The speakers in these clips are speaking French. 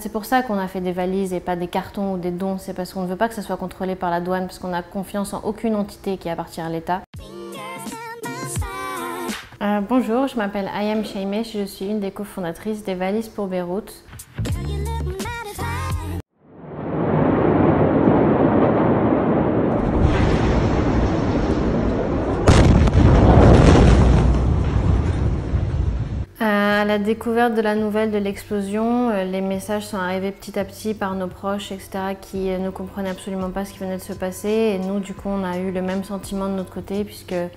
C'est pour ça qu'on a fait des valises et pas des cartons ou des dons, c'est parce qu'on ne veut pas que ça soit contrôlé par la douane, parce qu'on n'a confiance en aucune entité qui appartient à l'État. Bonjour, je m'appelle Ayam Shaimesh, je suis une des cofondatrices des Valises pour Beyrouth. À la découverte de la nouvelle de l'explosion, les messages sont arrivés petit à petit par nos proches, etc., qui ne comprenaient absolument pas ce qui venait de se passer. Et nous, du coup, on a eu le même sentiment de notre côté, puisqu'il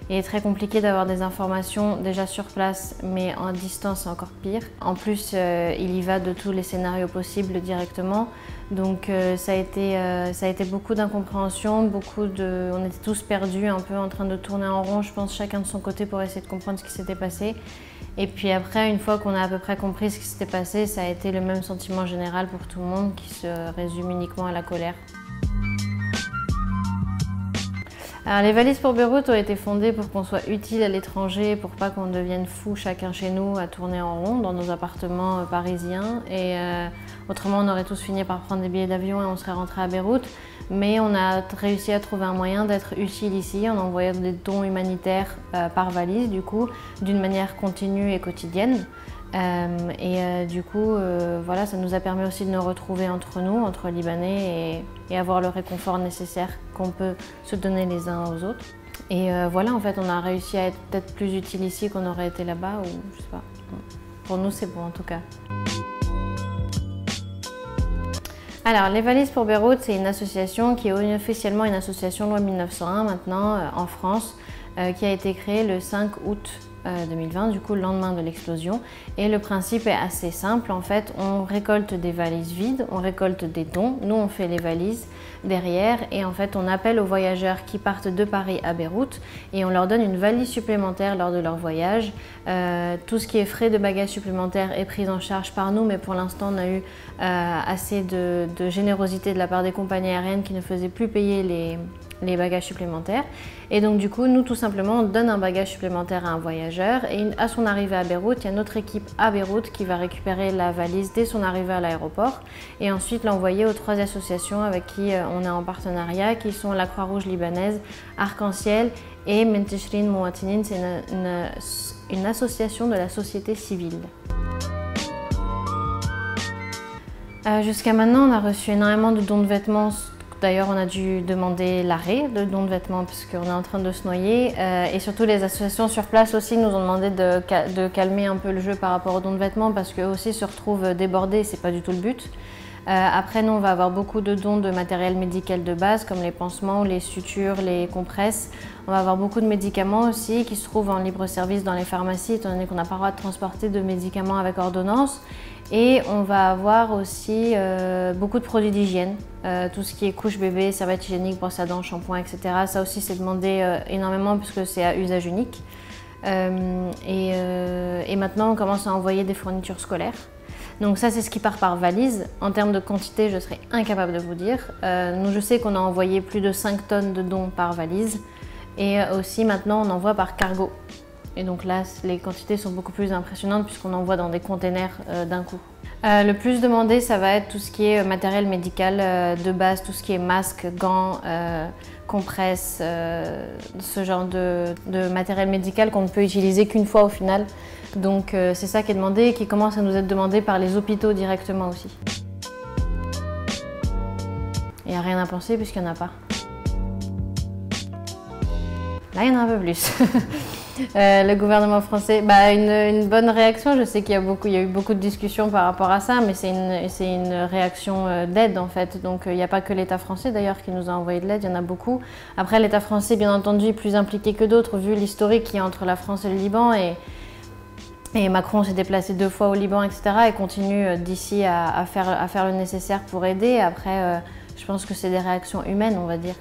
est très compliqué d'avoir des informations déjà sur place, mais en distance, c'est encore pire. En plus, il y va de tous les scénarios possibles directement. Donc ça a été beaucoup d'incompréhension, on était tous perdus, un peu en train de tourner en rond, je pense, chacun de son côté pour essayer de comprendre ce qui s'était passé. Et puis après, une fois qu'on a à peu près compris ce qui s'était passé, ça a été le même sentiment général pour tout le monde qui se résume uniquement à la colère. Alors, les Valises pour Beyrouth ont été fondées pour qu'on soit utile à l'étranger, pour pas qu'on devienne fou chacun chez nous à tourner en rond dans nos appartements parisiens. Et autrement, on aurait tous fini par prendre des billets d'avion et on serait rentré à Beyrouth. Mais on a réussi à trouver un moyen d'être utile ici en envoyant des dons humanitaires par valise, du coup, d'une manière continue et quotidienne. Du coup, voilà, ça nous a permis aussi de nous retrouver entre nous, entre Libanais, et avoir le réconfort nécessaire qu'on peut se donner les uns aux autres. Et voilà, en fait, on a réussi à être peut-être plus utile ici qu'on aurait été là-bas, ou je sais pas. Pour nous, c'est bon en tout cas. Alors, les Valises pour Beyrouth, c'est une association qui est officiellement une association loi 1901 maintenant en France, qui a été créée le 5 août 2020, du coup le lendemain de l'explosion. Et le principe est assez simple, en fait, on récolte des valises vides, on récolte des dons, nous on fait les valises derrière et en fait on appelle aux voyageurs qui partent de Paris à Beyrouth et on leur donne une valise supplémentaire lors de leur voyage. Tout ce qui est frais de bagages supplémentaires est pris en charge par nous, mais pour l'instant on a eu assez de générosité de la part des compagnies aériennes qui ne faisaient plus payer les bagages supplémentaires. Et donc du coup, nous tout simplement, on donne un bagage supplémentaire à un voyageur et à son arrivée à Beyrouth, il y a notre équipe à Beyrouth qui va récupérer la valise dès son arrivée à l'aéroport et ensuite l'envoyer aux 3 associations avec qui on est en partenariat, qui sont la Croix-Rouge libanaise, Arc-en-Ciel et Menteshrin Mouatinin, c'est une association de la société civile. Jusqu'à maintenant, on a reçu énormément de dons de vêtements. D'ailleurs, on a dû demander l'arrêt de dons de vêtements parce qu'on est en train de se noyer. Et surtout, les associations sur place aussi nous ont demandé de calmer un peu le jeu par rapport aux dons de vêtements parce qu'eux aussi se retrouvent débordés et c'est pas du tout le but. Après, nous, on va avoir beaucoup de dons de matériel médical de base comme les pansements, les sutures, les compresses. On va avoir beaucoup de médicaments aussi qui se trouvent en libre service dans les pharmacies étant donné qu'on n'a pas le droit de transporter de médicaments avec ordonnance. Et on va avoir aussi beaucoup de produits d'hygiène, tout ce qui est couche bébé, serviettes hygiéniques, brosse à dents, shampoing, etc. Ça aussi c'est demandé énormément puisque c'est à usage unique. Et maintenant on commence à envoyer des fournitures scolaires. Donc ça c'est ce qui part par valise. En termes de quantité, je serais incapable de vous dire. Nous je sais qu'on a envoyé plus de 5 tonnes de dons par valise. Et aussi maintenant on envoie par cargo. Et donc là, les quantités sont beaucoup plus impressionnantes puisqu'on envoie dans des containers d'un coup. Le plus demandé, ça va être tout ce qui est matériel médical de base, tout ce qui est masques, gants, compresses, ce genre de matériel médical qu'on ne peut utiliser qu'une fois au final. Donc c'est ça qui est demandé et qui commence à nous être demandé par les hôpitaux directement aussi. Il n'y a rien à penser puisqu'il n'y en a pas. Là, il y en a un peu plus. Le gouvernement français, une bonne réaction. Je sais qu'il y a eu beaucoup de discussions par rapport à ça, mais c'est une réaction d'aide en fait. Donc il n'y a pas que l'État français d'ailleurs qui nous a envoyé de l'aide, il y en a beaucoup. Après l'État français bien entendu est plus impliqué que d'autres vu l'historique qu'il y a entre la France et le Liban et Macron s'est déplacé 2 fois au Liban, etc. et continue d'ici à faire le nécessaire pour aider. Après je pense que c'est des réactions humaines on va dire.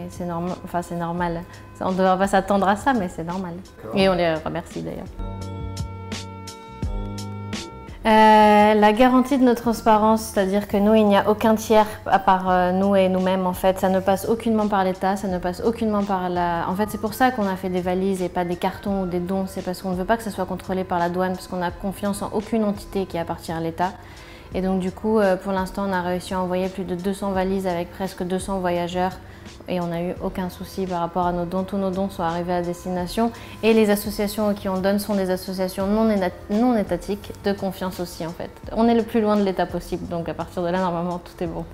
C'est normal, enfin c'est normal. On ne devrait pas s'attendre à ça, mais c'est normal. Et on les remercie d'ailleurs. La garantie de notre transparence, c'est-à-dire que nous, il n'y a aucun tiers à part nous et nous-mêmes en fait. Ça ne passe aucunement par l'État, ça ne passe aucunement par la... En fait, c'est pour ça qu'on a fait des valises et pas des cartons ou des dons. C'est parce qu'on ne veut pas que ça soit contrôlé par la douane, parce qu'on a confiance en aucune entité qui appartient à l'État. Et donc du coup, pour l'instant, on a réussi à envoyer plus de 200 valises avec presque 200 voyageurs et on n'a eu aucun souci par rapport à nos dons. Tous nos dons sont arrivés à destination et les associations à qui on donne sont des associations non étatiques de confiance aussi en fait. On est le plus loin de l'État possible, donc à partir de là, normalement, tout est bon.